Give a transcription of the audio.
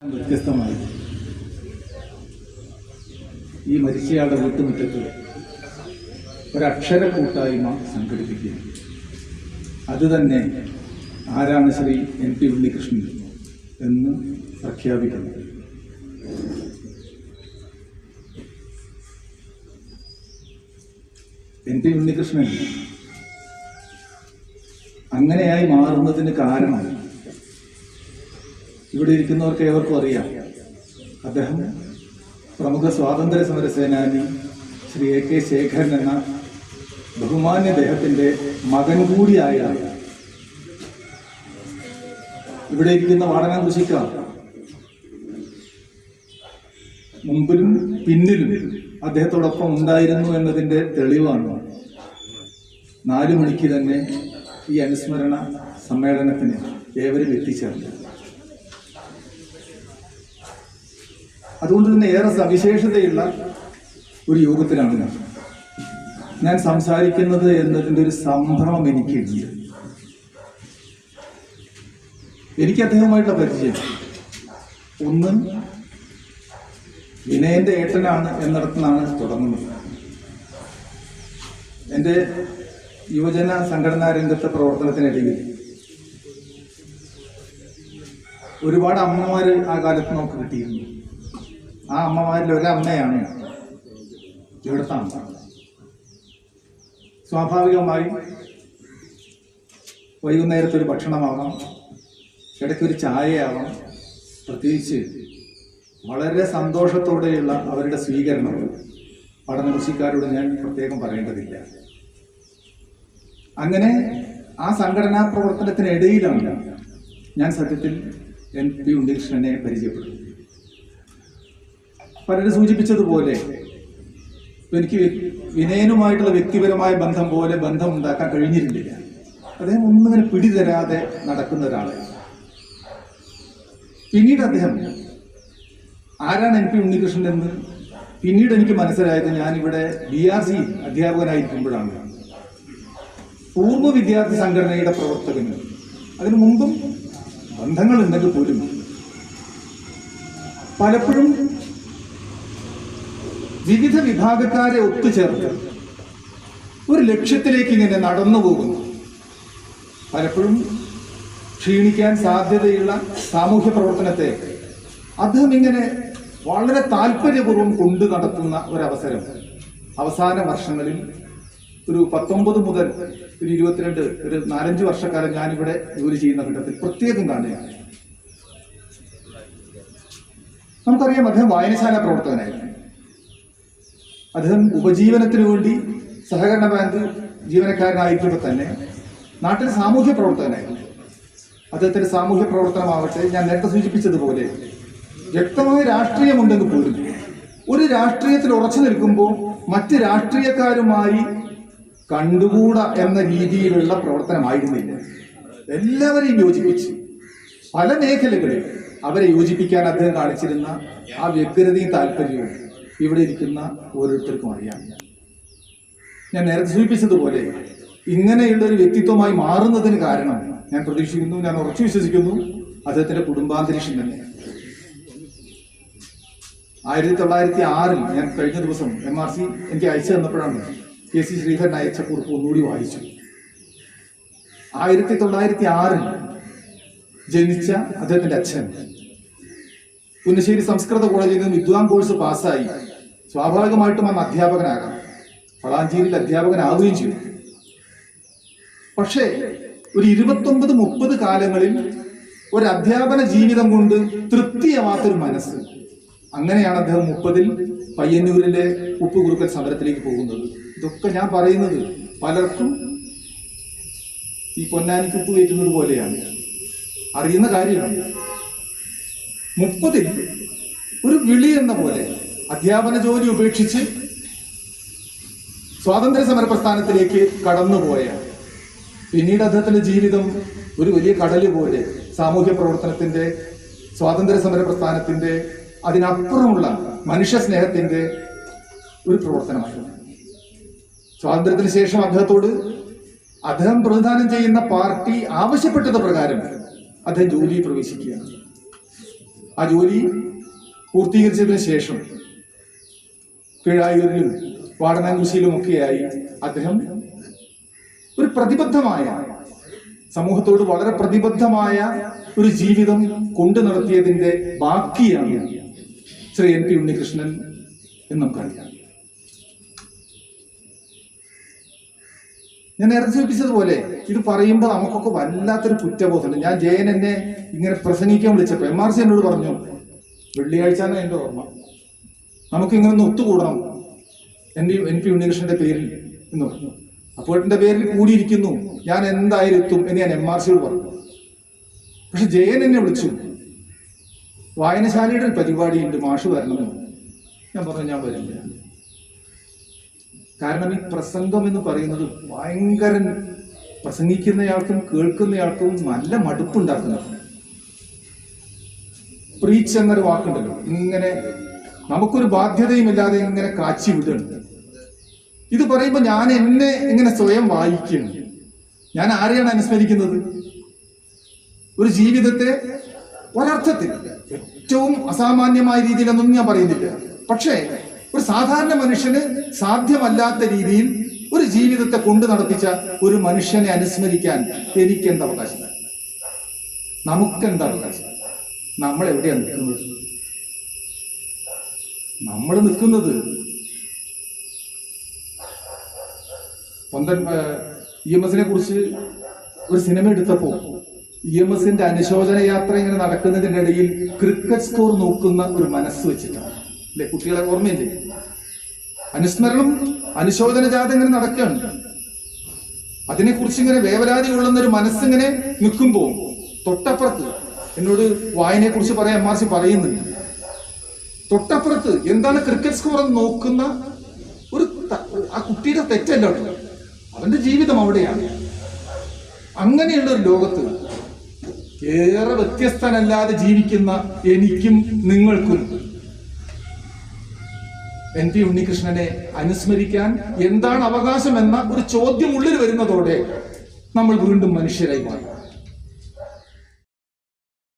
വ്യത്യസ്തമായി ഈ മരിച്ചയാളുടെ വീട്ടുമുറ്റത്ത് ഒരക്ഷര കൂട്ടായ്മ സംഘടിപ്പിക്കുക. അതുതന്നെ ആരാണ് ശ്രീ NP ഉണ്ണികൃഷ്ണൻ എന്ന് പ്രഖ്യാപിക്കുന്നു. NP ഉണ്ണികൃഷ്ണൻ അങ്ങനെയായി മാറുന്നതിന് കാരണം ഇവിടെ ഇരിക്കുന്നവർക്ക് ഏവർക്കും അറിയാം. അദ്ദേഹം പ്രമുഖ സ്വാതന്ത്ര്യ സമര സേനാനി ശ്രീ AK ശേഖരൻ എന്ന ബഹുമാന്യ അദ്ദേഹത്തിൻ്റെ മകൻ കൂടിയായ ഇവിടെ ഇരിക്കുന്ന വാടനാം കൃഷിക്കാർ മുമ്പിലും പിന്നിലും അദ്ദേഹത്തോടൊപ്പം ഉണ്ടായിരുന്നു എന്നതിൻ്റെ തെളിവാണ് 4 മണിക്ക് തന്നെ ഈ അനുസ്മരണ സമ്മേളനത്തിന് ഏവരും എത്തിച്ചേർന്നു. അതുകൊണ്ട് തന്നെ ഏറെ സവിശേഷതയുള്ള ഒരു യോഗത്തിലാണ് ഞാൻ സംസാരിക്കുന്നത് എന്നതിൻ്റെ ഒരു സംഭ്രമം എനിക്കുണ്ട്. എനിക്ക് അദ്ദേഹവുമായിട്ടുള്ള പരിചയം ഒന്ന് വിനയന്റെ ഏട്ടനാണ് എന്നിടത്തുനിന്നാണ് തുടങ്ങുന്നത്. എൻ്റെ യുവജന സംഘടനാ രംഗത്തെ പ്രവർത്തനത്തിനിടയിൽ ഒരുപാട് അമ്മമാർ ആ കാലത്ത് നമുക്ക് കിട്ടിയിരുന്നു. ആ അമ്മമാരിൽ ഒരമ്മയാണ് ഇവിടുത്തെ അമ്മ. സ്വാഭാവികമായി വൈകുന്നേരത്തെ ഒരു ഭക്ഷണമാവാം, ഇടയ്ക്കൊരു ചായയാവാം, പ്രത്യേകിച്ച് വളരെ സന്തോഷത്തോടെയുള്ള അവരുടെ സ്വീകരണം പഠനകൃഷിക്കാരോട് ഞാൻ പ്രത്യേകം പറയേണ്ടതില്ല. അങ്ങനെ ആ സംഘടനാ പ്രവർത്തനത്തിനിടയിലാണ് ഞാൻ സത്യത്തിൽ NP ഉണ്ണികൃഷ്ണനെ പരിചയപ്പെടുന്നത്. പലരും സൂചിപ്പിച്ചതുപോലെ എനിക്ക് വിനയനുമായിട്ടുള്ള വ്യക്തിപരമായ ബന്ധം പോലെ ബന്ധം ഉണ്ടാക്കാൻ കഴിഞ്ഞിരുന്നില്ല. അദ്ദേഹം ഒന്നിങ്ങനെ പിടിതരാതെ നടക്കുന്ന ഒരാളാണ്. പിന്നീട് അദ്ദേഹം ആരാണ് NP ഉണ്ണികൃഷ്ണൻ എന്ന് പിന്നീട് എനിക്ക് മനസ്സിലായത് ഞാനിവിടെ BRC അധ്യാപകനായിരിക്കുമ്പോഴാണ്. പൂർവ്വ വിദ്യാർത്ഥി സംഘടനയുടെ പ്രവർത്തകന് അതിനു മുമ്പും ബന്ധങ്ങളുണ്ടെങ്കിൽ പോലും പലപ്പോഴും വിവിധ വിഭാഗക്കാരെ ഒത്തുചേർത്ത് ഒരു ലക്ഷ്യത്തിലേക്ക് ഇങ്ങനെ നടന്നു പോകുന്നു. പലപ്പോഴും ക്ഷീണിക്കാൻ സാധ്യതയുള്ള സാമൂഹ്യ പ്രവർത്തനത്തെ അദ്ദേഹം ഇങ്ങനെ വളരെ താല്പര്യപൂർവ്വം കൊണ്ടു നടത്തുന്ന ഒരവസരം അവസാന വർഷങ്ങളിൽ ഒരു 19 മുതൽ ഒരു 22 ഒരു 4-5 വർഷക്കാലം ഞാനിവിടെ ജോലി ചെയ്യുന്ന ഘട്ടത്തിൽ പ്രത്യേകം കാണുകയാണ്. നമുക്കറിയാം, അദ്ദേഹം വായനശാല പ്രവർത്തകനായിരുന്നു. അദ്ദേഹം ഉപജീവനത്തിന് വേണ്ടി സഹകരണ ബാങ്ക് ജീവനക്കാരനായിരിക്കുമ്പോൾ തന്നെ നാട്ടിൽ സാമൂഹ്യ പ്രവർത്തകനായിരുന്നു. അദ്ദേഹത്തിന്റെ സാമൂഹ്യ പ്രവർത്തനമാവട്ടെ, ഞാൻ നേരത്തെ സൂചിപ്പിച്ചതുപോലെ വ്യക്തമായ രാഷ്ട്രീയമുണ്ടെങ്കിൽ പോലും ഒരു രാഷ്ട്രീയത്തിൽ ഉറച്ചു നിൽക്കുമ്പോൾ മറ്റ് രാഷ്ട്രീയക്കാരുമായി കണ്ടുകൂടാ എന്ന രീതിയിലുള്ള പ്രവർത്തനമായിരുന്നില്ല. എല്ലാവരെയും യോജിപ്പിച്ച് പല മേഖലകളിൽ അവരെ യോജിപ്പിക്കാൻ അദ്ദേഹം കാണിച്ചിരുന്ന ആ വ്യഗ്രതയും താല്പര്യവും ഇവിടെ ഇരിക്കുന്ന ഓരോരുത്തർക്കും അറിയാം. ഞാൻ നേരത്തെ സൂചിപ്പിച്ചതുപോലെ ഇങ്ങനെയുള്ള ഒരു വ്യക്തിത്വമായി മാറുന്നതിന് കാരണം ഞാൻ പ്രതീക്ഷിക്കുന്നു, ഞാൻ ഉറച്ചു വിശ്വസിക്കുന്നു, അദ്ദേഹത്തിന്റെ കുടുംബാന്തരീക്ഷം തന്നെ. 1906 ഞാൻ കഴിഞ്ഞ ദിവസം MRC എനിക്ക് അയച്ചു തന്നപ്പോഴാണ് KC ശ്രീധരൻ അയച്ച കുറിപ്പ് ഒന്നുകൂടി വായിച്ചു. 1906 ജനിച്ച അദ്ദേഹത്തിന്റെ അച്ഛൻ പുന്നശ്ശേരി സംസ്കൃത കോളേജിൽ നിന്ന് വിദ്വാൻ കോഴ്സ് പാസ്സായി സ്വാഭാവികമായിട്ടും അന്ന് അധ്യാപകനാകാം, വളാഞ്ചേരിയിൽ അധ്യാപകനാവുകയും ചെയ്തു. പക്ഷേ ഒരു 29-30 കാലങ്ങളിൽ ഒരു അധ്യാപന ജീവിതം കൊണ്ട് തൃപ്തിയാവാത്തൊരു മനസ്സ്. അങ്ങനെയാണ് അദ്ദേഹം 30-ൽ പയ്യന്നൂരിലെ ഉപ്പുകുറുക്കൽ സമരത്തിലേക്ക് പോകുന്നത്. ഇതൊക്കെ ഞാൻ പറയുന്നത് പലർക്കും ഈ പൊന്നാനിക്ക് ഉപ്പ് കയറ്റുന്നത് പോലെയാണ്, അറിയുന്ന കാര്യമാണ്. 30-ൽ ഒരു വിളി എന്ന പോലെ അധ്യാപന ജോലി ഉപേക്ഷിച്ച് സ്വാതന്ത്ര്യ സമര പ്രസ്ഥാനത്തിലേക്ക് കടന്നുപോയ പിന്നീട് അദ്ദേഹത്തിന്റെ ജീവിതം ഒരു വലിയ കടല് പോലെ സാമൂഹ്യ പ്രവർത്തനത്തിന്റെ, സ്വാതന്ത്ര്യ സമര പ്രസ്ഥാനത്തിന്റെ, അതിനപ്പുറമുള്ള മനുഷ്യ സ്നേഹത്തിന്റെ ഒരു പ്രവർത്തനമായിരുന്നു. സ്വാതന്ത്ര്യത്തിന് ശേഷം അദ്ദേഹം പ്രതിദാനം ചെയ്യുന്ന പാർട്ടി ആവശ്യപ്പെട്ടത് പ്രകാരം അദ്ദേഹം ജോലിയിൽ പ്രവേശിക്കുകയാണ്. ആ ജോലി പൂർത്തീകരിച്ചതിന് ശേഷം കീഴായൂരിലും വാടനാംകുശിയിലുമൊക്കെയായി അദ്ദേഹം ഒരു പ്രതിബദ്ധമായ, സമൂഹത്തോട് വളരെ പ്രതിബദ്ധമായ ഒരു ജീവിതം കൊണ്ടു നടത്തിയതിന്റെ ബാക്കിയാണ് ശ്രീ NP ഉണ്ണികൃഷ്ണൻ എന്ന് നമുക്കറിയാം. ഞാൻ നേരത്തെ സൂചിപ്പിച്ചതുപോലെ ഇത് പറയുമ്പോൾ നമുക്കൊക്കെ വല്ലാത്തൊരു കുറ്റബോധമുണ്ട്. ഞാൻ ജയൻ എന്നെ ഇങ്ങനെ പ്രസംഗിക്കാൻ വിളിച്ചപ്പോൾ MRC എന്നോട് പറഞ്ഞു, വെള്ളിയാഴ്ച എന്നാണ് എൻ്റെ ഓർമ്മ, നമുക്കിങ്ങനെ ഒന്ന് ഒത്തുകൂടണം NP ഉണ്ണികൃഷ്ണന്റെ പേരിൽ എന്ന് പറഞ്ഞു. അപ്പോൾ എന്റെ പേരിൽ കൂടിയിരിക്കുന്നു, ഞാൻ എന്തായാലും എത്തും എന്ന് ഞാൻ MRCയോട് പറഞ്ഞു. പക്ഷെ ജയൻ എന്നെ വിളിച്ചു, വായനശാലയുടെ ഒരു പരിപാടിയുണ്ട്, മാഷ് വരണമെന്ന്. ഞാൻ പറഞ്ഞു ഞാൻ വരില്ല. കാരണം ഈ പ്രസംഗം എന്ന് പറയുന്നത് ഭയങ്കര, പ്രസംഗിക്കുന്നയാൾക്കും കേൾക്കുന്നയാൾക്കും നല്ല മടുപ്പുണ്ടാക്കുന്നതാണ്. പ്രീച്ച് എന്നൊരു വാക്കുണ്ടല്ലോ, ഇങ്ങനെ നമുക്കൊരു ബാധ്യതയുമില്ലാതെ ഇങ്ങനെ കാച്ചി വിടുന്നുണ്ട്. ഇത് പറയുമ്പോൾ ഞാൻ എന്നെ ഇങ്ങനെ സ്വയം വായിക്കുന്നു. ഞാൻ ആരെയാണ് അനുസ്മരിക്കുന്നത്? ഒരു ജീവിതത്തെ ഒരർത്ഥത്തിൽ ഏറ്റവും അസാമാന്യമായ രീതിയിലൊന്നും ഞാൻ പറയുന്നില്ല, പക്ഷേ ഒരു സാധാരണ മനുഷ്യന് സാധ്യമല്ലാത്ത രീതിയിൽ ഒരു ജീവിതത്തെ കൊണ്ടു നടത്തിച്ച ഒരു മനുഷ്യനെ അനുസ്മരിക്കാൻ എനിക്കെന്ത് അവകാശം? നമുക്കെന്ത് അവകാശം? നമ്മൾ എവിടെയാണ് നിൽക്കുന്നത്? നമ്മൾ നിൽക്കുന്നത് EMS കുറിച്ച് ഒരു സിനിമ എടുത്തപ്പോ EMSന്റെ അനുശോചന യാത്ര ഇങ്ങനെ നടക്കുന്നതിന്റെ ഇടയിൽ ക്രിക്കറ്റ് സ്കോർ നോക്കുന്ന ഒരു മനസ്സ് വെച്ചിട്ടാണ് അല്ലെ? കുട്ടികളെ ഓർമ്മയില്ലേ? അനുസ്മരണം, അനുശോചന ജാഥ ഇങ്ങനെ നടക്കുകയാണ്. അതിനെക്കുറിച്ച് ഇങ്ങനെ വേവലാതി കൊള്ളുന്ന ഒരു മനസ്സിങ്ങനെ നിൽക്കുമ്പോ തൊട്ടപ്പുറത്ത് എന്നോട് വായനയെ കുറിച്ച് പറയാൻ MRC പറയുന്നുണ്ട്. തൊട്ടപ്പുറത്ത് എന്താണ് ക്രിക്കറ്റ് സ്കോർ എന്ന് നോക്കുന്ന ഒരു ആ കുട്ടിയുടെ തെറ്റല്ല, അവന്റെ ജീവിതം അവിടെയാണ്. അങ്ങനെയുള്ള ഒരു ലോകത്ത് ഏറെ വ്യത്യസ്തനല്ലാതെ ജീവിക്കുന്ന എനിക്കും നിങ്ങൾക്കും NP ഉണ്ണികൃഷ്ണനെ അനുസ്മരിക്കാൻ എന്താണ് അവകാശം എന്ന ഒരു ചോദ്യം ഉള്ളിൽ വരുന്നതോടെ നമ്മൾ വീണ്ടും മനുഷ്യരായി മാറും.